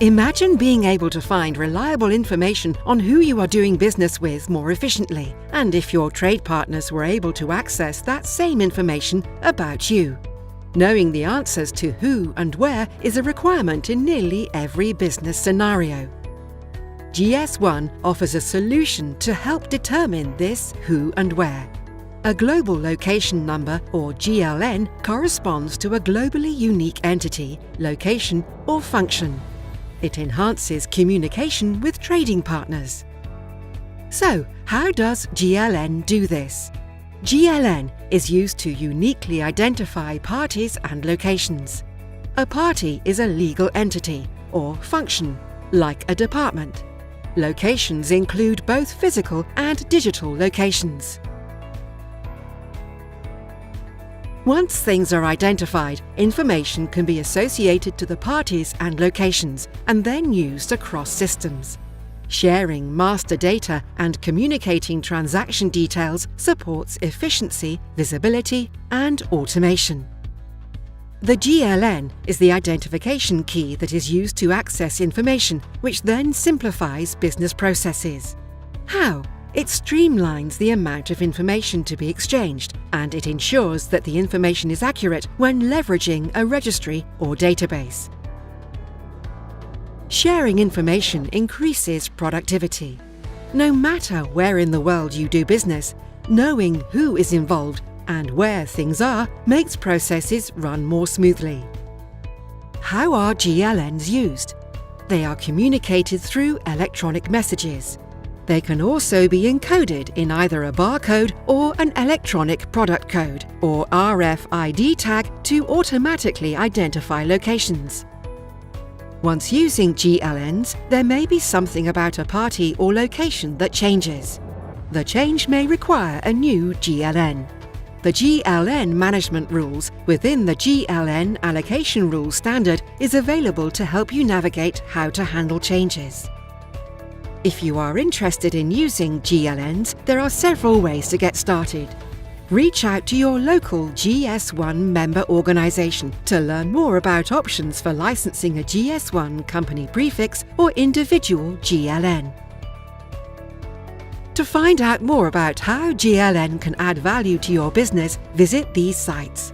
Imagine being able to find reliable information on who you are doing business with more efficiently, and if your trade partners were able to access that same information about you. Knowing the answers to who and where is a requirement in nearly every business scenario. GS1 offers a solution to help determine this who and where. A global location number, or GLN, corresponds to a globally unique entity, location, or function. It enhances communication with trading partners. So, how does GLN do this? GLN is used to uniquely identify parties and locations. A party is a legal entity, or function, like a department. Locations include both physical and digital locations. Once things are identified, information can be associated to the parties and locations and then used across systems. Sharing master data and communicating transaction details supports efficiency, visibility, and automation. The GLN is the identification key that is used to access information, which then simplifies business processes. How? It streamlines the amount of information to be exchanged, and it ensures that the information is accurate when leveraging a registry or database. Sharing information increases productivity. No matter where in the world you do business, knowing who is involved and where things are makes processes run more smoothly. How are GLNs used? They are communicated through electronic messages. They can also be encoded in either a barcode or an electronic product code, or RFID tag, to automatically identify locations. Once using GLNs, there may be something about a party or location that changes. The change may require a new GLN. The GLN management rules within the GLN allocation rules standard is available to help you navigate how to handle changes. If you are interested in using GLNs, there are several ways to get started. Reach out to your local GS1 member organisation to learn more about options for licensing a GS1 company prefix or individual GLN. To find out more about how GLN can add value to your business, visit these sites.